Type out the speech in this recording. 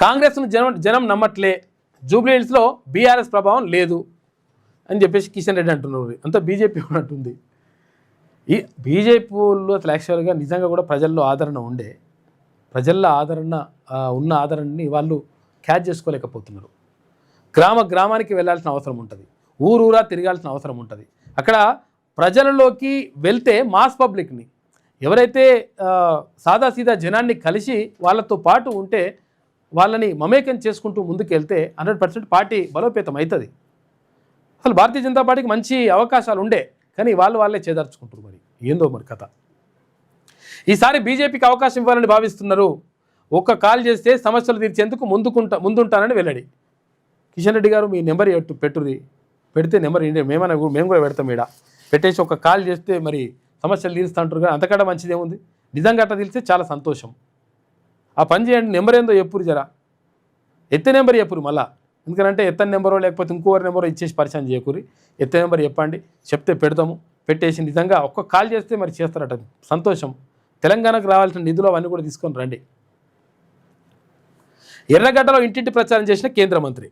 కాంగ్రెస్ను జనం నమ్మట్లే, జూబ్లీహిల్స్లో బీఆర్ఎస్ ప్రభావం లేదు అని చెప్పేసి కిషన్ రెడ్డి అంటున్నారు. అంతా బీజేపీ ఉన్నట్టుంది. ఈ బీజేపీలో అసలు యాక్చువల్గా నిజంగా కూడా ప్రజల్లో ఆదరణ ఉండే, ప్రజల్లో ఉన్న ఆదరణని వాళ్ళు క్యాచ్ చేసుకోలేకపోతున్నారు. గ్రామానికి వెళ్ళాల్సిన అవసరం ఉంటుంది, ఊరూరా తిరగాల్సిన అవసరం ఉంటుంది. అక్కడ ప్రజలలోకి వెళ్తే మాస్ పబ్లిక్ని, ఎవరైతే సాదాసీదా జనాన్ని కలిసి వాళ్ళతో పాటు ఉంటే వాళ్ళని మమేకం చేసుకుంటూ ముందుకెళ్తే 100% పార్టీ బలోపేతం అవుతుంది. అసలు భారతీయ జనతా పార్టీకి మంచి అవకాశాలు ఉండే, కానీ వాళ్ళే చేదార్చుకుంటారు. మరి ఏందో మరి కథ. ఈసారి బీజేపీకి అవకాశం ఇవ్వాలని భావిస్తున్నారు. ఒక్క కాల్ చేస్తే సమస్యలు తీర్చేందుకు ముందుంటానని వెల్లడి. కిషన్ రెడ్డి గారు మీ నెంబర్ పెట్టుర్రి, పెడితే నెంబర్ మేము కూడా పెడతాం. ఈడ పెట్టేసి ఒక కాల్ చేస్తే మరి సమస్యలు తీరుస్తూ అంటారు. కానీ అంతకంటే మంచిది ఏముంది? నిజంగా అట్లా తెలిస్తే చాలా సంతోషం. ఆ పని చేయండి. నెంబర్ ఏందో చెప్పురు, జరా ఎత్తే నెంబర్ చెప్పురు. మళ్ళీ ఎందుకంటే ఎత్తని నెంబరో లేకపోతే ఇంకోరి నెంబరో ఇచ్చేసి పరిచయం చేయకూరి. ఎత్తే నెంబర్ చెప్పండి, చెప్తే పెడతాము. పెట్టేసి నిజంగా ఒక్క కాల్ చేస్తే మరి చేస్తారట. సంతోషం. తెలంగాణకు రావాల్సిన నిధులు అవన్నీ కూడా తీసుకొని రండి. ఎర్రగడ్డలో ఇంటింటి ప్రచారం చేసిన కేంద్ర మంత్రి.